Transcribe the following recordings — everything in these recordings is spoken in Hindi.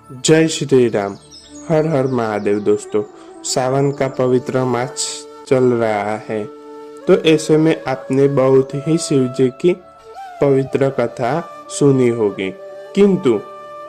जय श्री राम। हर हर महादेव। दोस्तों, सावन का पवित्र मास चल रहा है, तो ऐसे में आपने बहुत ही शिव जी की पवित्र कथा सुनी होगी, किंतु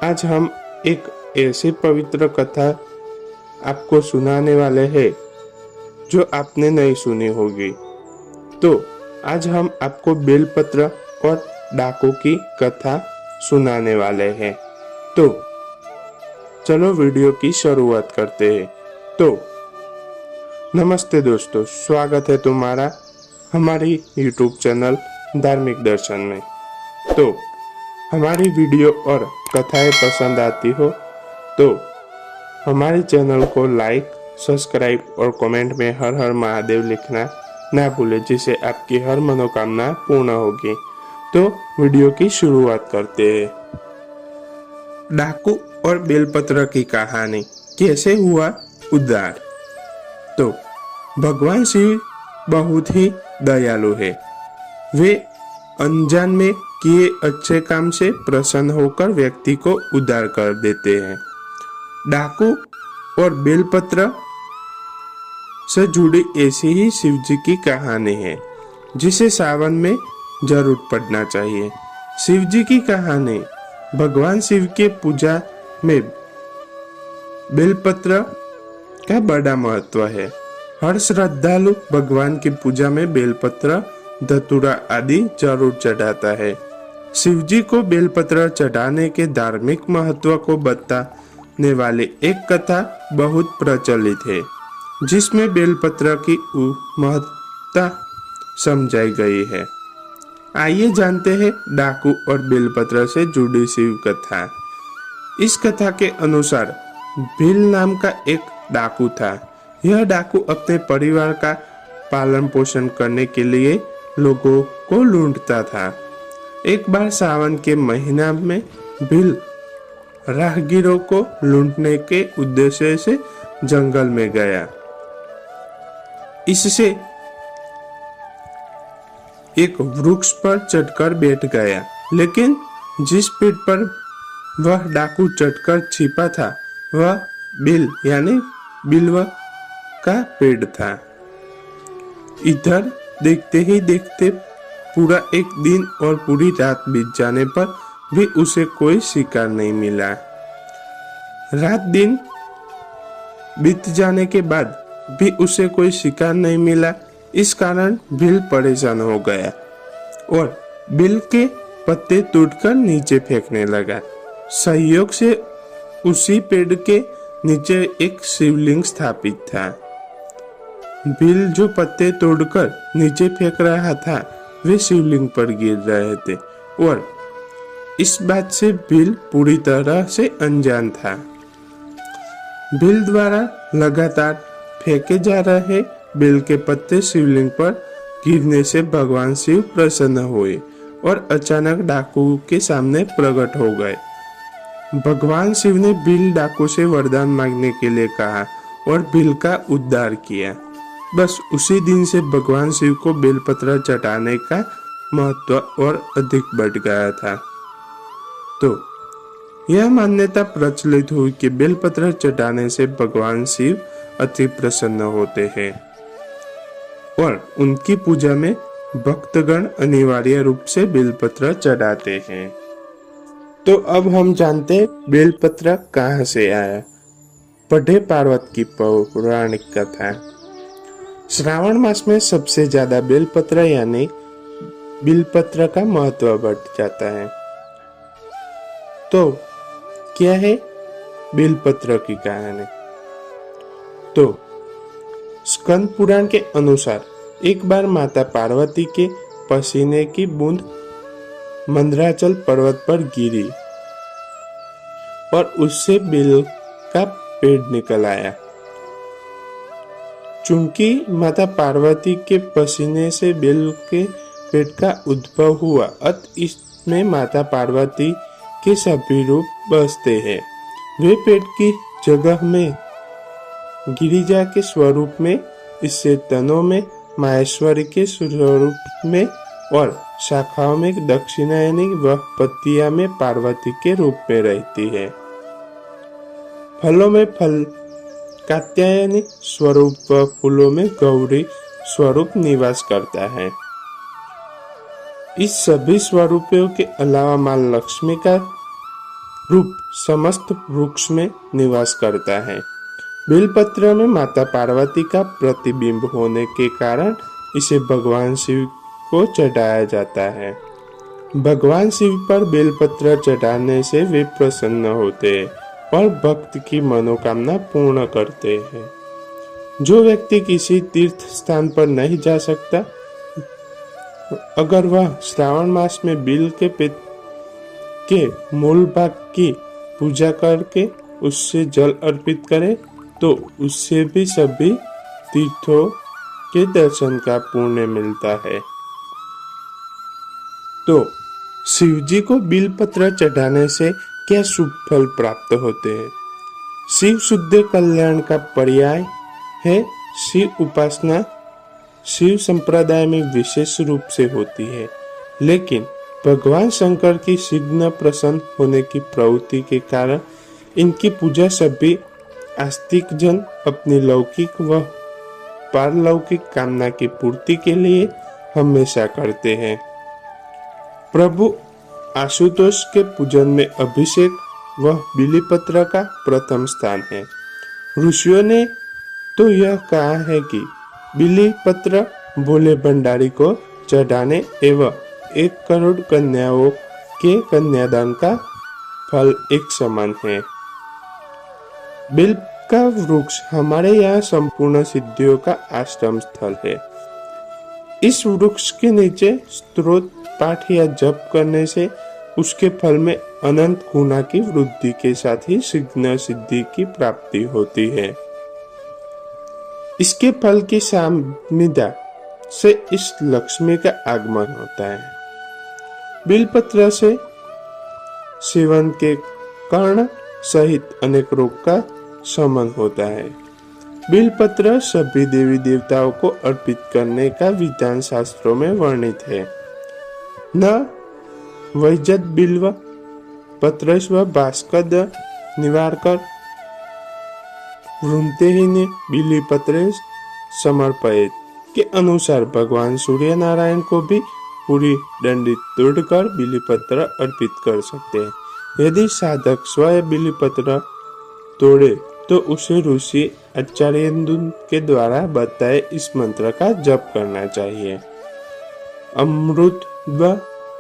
आज हम एक ऐसी पवित्र कथा आपको सुनाने वाले हैं जो आपने नहीं सुनी होगी। तो आज हम आपको बेलपत्र और डाकू की कथा सुनाने वाले हैं। तो चलो वीडियो की शुरुआत करते हैं। तो नमस्ते दोस्तों, स्वागत है तुम्हारा हमारी यूट्यूब चैनल धार्मिक दर्शन में। तो हमारी वीडियो और कथाएं पसंद आती हो तो हमारे चैनल को लाइक, सब्सक्राइब और कमेंट में हर हर महादेव लिखना ना भूले, जिससे आपकी हर मनोकामना पूर्ण होगी। तो वीडियो की शुरुआत करते हैं। डाकू और बेलपत्र की कहानी कैसे हुआ उद्धार। तो भगवान शिव बहुत ही दयालु है। वे अनजान में किए अच्छे काम से प्रसन्न होकर व्यक्ति को उद्धार कर देते हैं। डाकू और बेलपत्र से जुड़ी ऐसी ही शिव जी की कहानी है जिसे सावन में जरूर पढ़ना चाहिए। शिव जी की कहानी। भगवान शिव के पूजा में बेलपत्र का बड़ा महत्व है। हर श्रद्धालु भगवान की पूजा में बेलपत्र, धतूरा आदि जरूर चढ़ाता है। शिव जी को बेलपत्र चढ़ाने के धार्मिक महत्व को बताने वाली एक कथा बहुत प्रचलित है, जिसमें बेलपत्र की महत्ता समझाई गई है। आइए जानते हैं डाकू और बेलपत्र से जुड़ी शिव कथा। इस कथा के अनुसार भील नाम का एक डाकू था। यह डाकू अपने परिवार का पालन पोषण करने के लिए लोगों को लूटता था। एक बार सावन के महीना में भील राहगीरों को लूटने के उद्देश्य से जंगल में गया। इससे एक वृक्ष पर चढ़कर बैठ गया, लेकिन जिस पेड़ पर वह डाकू चढ़कर छिपा था वह बिल यानी बिल्व का पेड़ था। इधर देखते ही देखते पूरा एक दिन और पूरी रात बीत जाने पर भी उसे कोई शिकार नहीं मिला। रात दिन बीत जाने के बाद भी उसे कोई शिकार नहीं मिला। इस कारण बिल परेशान हो गया और बिल के पत्ते तोड़कर नीचे फेंकने लगा। संयोग से उसी पेड़ के नीचे एक शिवलिंग स्थापित था। बिल जो पत्ते तोड़कर नीचे फेंक रहा था वे शिवलिंग पर गिर रहे थे और इस बात से बिल पूरी तरह से अनजान था। बिल द्वारा लगातार फेंके जा रहे बेल के पत्ते शिवलिंग पर गिरने से भगवान शिव प्रसन्न हुए और अचानक डाकू के सामने प्रकट हो गए। भगवान शिव ने बिल डाकू से वरदान मांगने के लिए कहा और बिल का उद्धार किया। बस उसी दिन से भगवान शिव को बेलपत्र चढ़ाने का महत्व और अधिक बढ़ गया था। तो यह मान्यता प्रचलित हुई कि बेलपत्र चढ़ाने से भगवान शिव अति प्रसन्न होते हैं और उनकी पूजा में भक्तगण अनिवार्य रूप से बेलपत्र चढ़ाते हैं। तो अब हम जानते हैं बेलपत्र कहाँ से आया। पढ़े पार्वत की पौराणिक कथा। श्रावण मास में सबसे ज्यादा बेलपत्र यानी बिलपत्र का महत्व बढ़ जाता है। तो क्या है बेलपत्र की कहानी। तो स्कंद पुराण के अनुसार एक बार माता पार्वती के पसीने की बूंद मंदराचल पर्वत पर गिरी और उससे बेल का पेड़ निकल आया। चूंकि माता पार्वती के पसीने से बेल के पेड़ का उद्भव हुआ, अतः इसमें माता पार्वती के सभी रूप बसते हैं। वे पेड़ की जगह में गिरिजा के स्वरूप में, इससे तनों में माहेश्वरी के स्वरूप में और शाखाओं में दक्षिणायनी व पत्तियां में पार्वती के रूप में रहती है। फलों में फल कात्यायनी स्वरूप व फूलों में गौरी स्वरूप निवास करता है। इस सभी स्वरूपों के अलावा माँ लक्ष्मी का रूप समस्त वृक्ष में निवास करता है। बेलपत्र में माता पार्वती का प्रतिबिंब होने के कारण इसे भगवान शिव को चढ़ाया जाता है। भगवान शिव पर बेलपत्र चढ़ाने से वे प्रसन्न होते हैं और भक्त की मनोकामना पूर्ण करते हैं। जो व्यक्ति किसी तीर्थ स्थान पर नहीं जा सकता, अगर वह श्रावण मास में बिल के पेड़ के मूल भाग की पूजा करके उससे जल अर्पित करे तो उससे भी सभी तीर्थों के दर्शन का पुण्य मिलता है। तो शिवजी को बिलपत्र चढ़ाने से क्या शुभ फल प्राप्त होते हैं? शिव शुद्ध कल्याण का पर्याय है। शिव उपासना शिव संप्रदाय में विशेष रूप से होती है, लेकिन भगवान शंकर की शीघ्र प्रसन्न होने की प्रवृत्ति के कारण इनकी पूजा सभी आस्तिक जन अपनी लौकिक व पारलौकिक कामना की पूर्ति के लिए हमेशा करते हैं। प्रभु आशुतोष के पूजन में अभिषेक व बिलीपत्र का प्रथम स्थान है। ऋषियों ने तो यह कहा है कि बिलीपत्र भोले भंडारी को चढ़ाने एवं 1 करोड़ कन्याओं के कन्यादान का फल एक समान है। बेल का वृक्ष हमारे यहाँ संपूर्ण सिद्धियों का आश्रम स्थल है। इस वृक्ष के नीचे स्तोत्र पाठ या जप करने से उसके फल में अनंत गुना की वृद्धि के साथ ही शीघ्र सिद्धि की प्राप्ति होती है। इसके फल की सामिदा से इस लक्ष्मी का आगमन होता है। बिलपत्र से सेवन के कर्ण सहित अनेक रोग का शमन होता है। बिलपत्र सभी देवी देवताओं को अर्पित करने का विधान शास्त्रों में वर्णित है। न वैजत बिल्व पत्रस्व भास्कद निवारकर वृंतेहिने बिलीपत्रे समर्पयेत के अनुसार भगवान सूर्य नारायण को भी पूरी डंडी तोड़कर बिलीपत्र अर्पित कर सकते हैं। यदि साधक स्वयं बिलीपत्र तोड़े तो उसे ऋषि आचार्येन्दु के द्वारा बताए इस मंत्र का जप करना चाहिए। अमृत व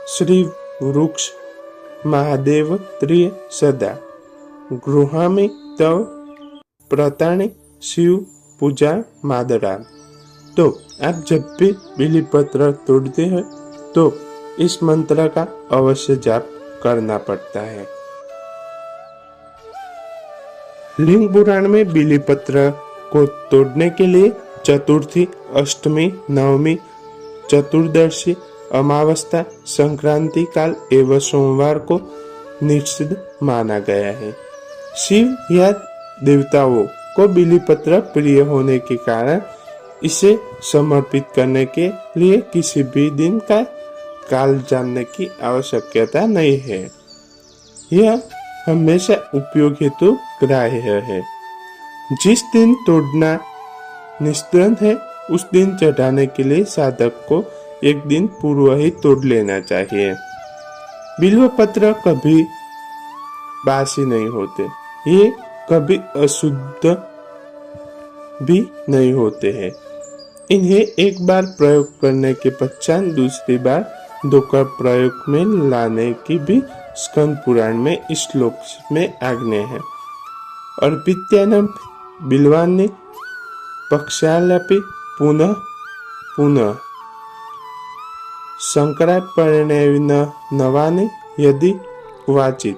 श्री वृक्ष महादेव त्रिय सदा गृहामि तव प्रतानि शिव पूजा मादरा। तो आप जब भी बिलीपत्र तोड़ते हैं तो इस मंत्र का अवश्य जाप करना पड़ता है। लिंग पुराण में बिलीपत्र को तोड़ने के लिए चतुर्थी, अष्टमी, नवमी, चतुर्दशी, अमावस्या, संक्रांति काल एवं सोमवार को निषिद्ध माना गया है। शिव या देवताओं को बिलीपत्र प्रिय होने के कारण इसे समर्पित करने के लिए किसी भी दिन का काल जानने की आवश्यकता नहीं है। यह हमेशा उपयोग हेतु ग्राह्य है। जिस दिन तोड़ना निषिद्ध है उस दिन चढ़ाने के लिए साधक को एक दिन पूर्व ही तोड़ लेना चाहिए। बिल्व पत्र कभी बासी नहीं होते, ये कभी अशुद्ध भी नहीं होते हैं। इन्हें एक बार प्रयोग करने के पश्चात दूसरी बार धोकर प्रयोग में लाने की भी स्कंद पुराण में इस श्लोक में आज्ञा है। अर्पित्यान बिल्वानि पक्षालपि पुनः पुनः शंकरापर्णेन नवानि यदि क्वाचित।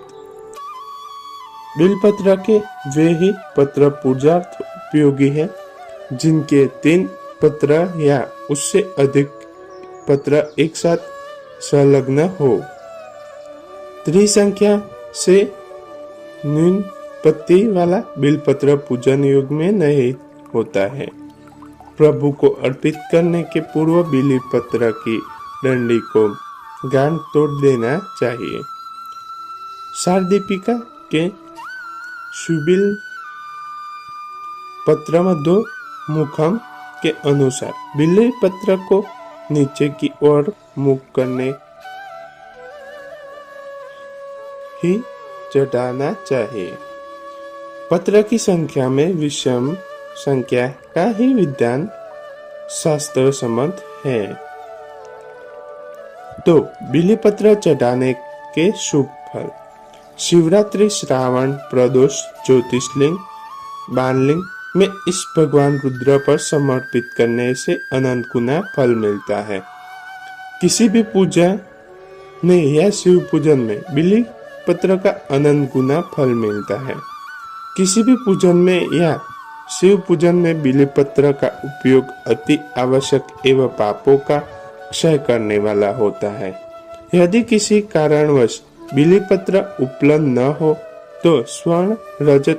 बिलपत्र के वे ही पत्र पूजार्थ उपयोगी है जिनके 3 पत्र या उससे अधिक पत्र एक साथ संलग्न हो। त्रिसंख्या से न्यून पत्ती वाला बिलपत्र पूजन युग में नहीं होता है। प्रभु को अर्पित करने के पूर्व बिलीपत्र की डंडी को गांठ तोड़ देना चाहिए। शारदीपिका के सुबिल पत्र में 2 मुखम के अनुसार बिल्ली पत्र को नीचे की ओर मुख करने ही चढ़ाना चाहिए। पत्र की संख्या में विषम संख्या का ही विज्ञान शास्त्र सम्मत है। तो बिल्ली पत्र चढ़ाने के शुभ फल। शिवरात्रि, श्रावण प्रदोष, ज्योतिषलिंग, बाणलिंग में इस भगवान रुद्र पर समर्पित करने से अनंत गुना फल मिलता है। किसी भी पूजा में या शिव पूजन में बिल्ली पत्र का अनंत गुना फल मिलता है। किसी भी पूजन में या शिव पूजन में बिल्ली पत्र का उपयोग अति आवश्यक एवं पापों का क्षय करने वाला होता है। यदि किसी कारणवश बिल्ली पत्र उपलब्ध न हो तो स्वर्ण, रजत,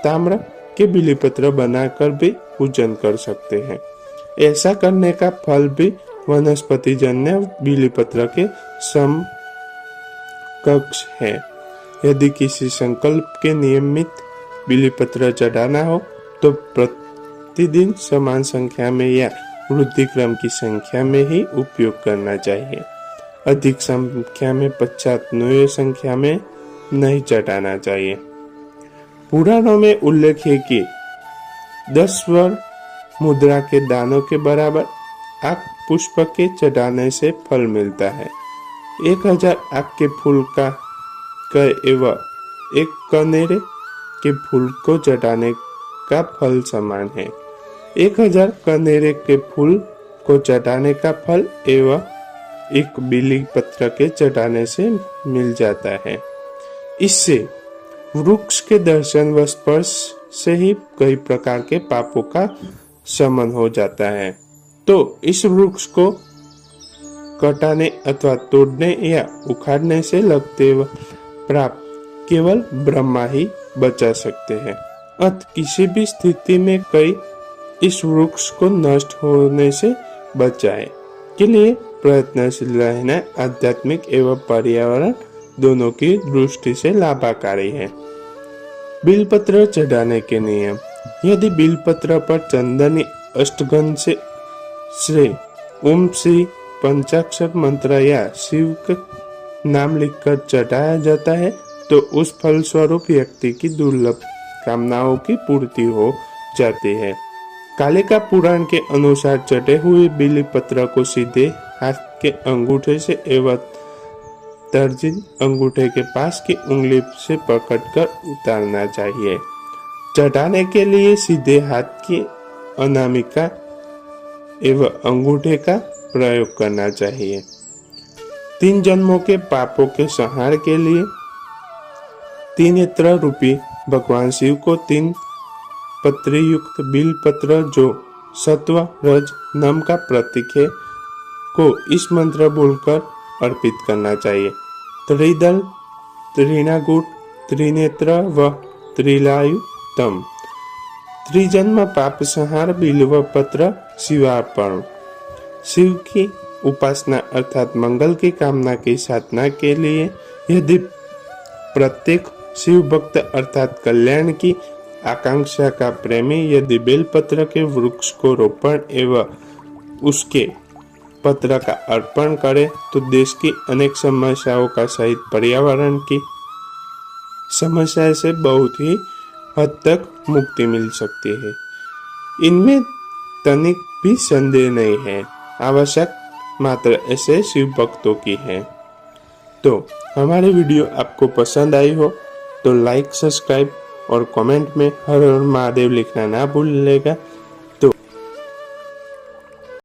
ताम्र के बिल्ली पत्र बनाकर भी पूजन कर सकते हैं। ऐसा करने का फल भी वनस्पति जन्य बिल्ली पत्र के समकक्ष है। यदि किसी संकल्प के नियमित बिल्ली पत्र चढ़ाना हो तो प्रतिदिन समान संख्या में या वृद्धि क्रम की संख्या में ही उपयोग करना चाहिए। अधिक संख्या में पश्चात नई संख्या में नहीं चढ़ाना चाहिए। पुराणों में उल्लेख है कि 10 स्वर्ण मुद्रा के दानों के बराबर आक पुष्प के चढ़ाने से फल मिलता है। 1000 आक के फूल का एवं 1 कनेरे के फूल को चढ़ाने का फल समान है। 1000 कनेरे के फूल को चढ़ाने का फल एवं 1 बिल्ली पत्र के चढ़ाने से मिल जाता है। इससे वृक्ष के दर्शन व स्पर्श से ही कई प्रकार के पापों का शमन हो जाता है। तो इस वृक्ष को कटाने अथवा तोड़ने या उखाड़ने से लगते प्राप्त केवल ब्रह्मा ही बचा सकते हैं। किसी भी स्थिति में कई इस वृक्ष को नष्ट होने से बचाए के लिए प्रयत्नशील रहना आध्यात्मिक एवं पर्यावरण दोनों की दृष्टि से लाभकारी है। बिलपत्र चढ़ाने के नियम। यदि बिलपत्र पर चंदनी अष्टगंध से श्री ओम श्री पंचाक्षर मंत्र या शिव का नाम लिखकर चढ़ाया जाता है तो उस फल स्वरूप व्यक्ति की दुर्लभ कामनाओं की पूर्ति हो जाती है। कालिका पुराण के अनुसार चढ़े हुए बिल्ली पत्र को सीधे हाथ के अंगूठे से एवं तर्जनी अंगूठे के पास की उंगली से पकड़कर उतारना चाहिए। चढ़ाने के लिए सीधे हाथ की अनामिका एवं अंगूठे का प्रयोग करना चाहिए। 3 जन्मों के पापों के संहार के लिए 3 नेत्र रूपी भगवान शिव को 3 पत्री युक्त बिल पत्र जो सत्व रज नम का प्रतीक है को इस मंत्र बोलकर अर्पित करना चाहिए। त्रिदल, त्रिनागुट, त्रिनेत्र व त्रिलायुतम। त्रिजन्म पाप संहार बिल्व पत्र शिवार्पण। शिव की उपासना अर्थात मंगल की कामना की साधना के लिए यदि प्रत्येक शिव भक्त अर्थात कल्याण की आकांक्षा का प्रेमी यदि बेलपत्र के वृक्ष को रोपण एवं उसके पत्र का अर्पण करे तो देश की अनेक समस्याओं का सहित पर्यावरण की समस्या से बहुत ही हद तक मुक्ति मिल सकती है। इनमें तनिक भी संदेह नहीं है। आवश्यक मात्र ऐसे शिव भक्तों की है। तो हमारी वीडियो आपको पसंद आई हो तो लाइक, सब्सक्राइब और कमेंट में हर हर महादेव लिखना ना भूलिएगा।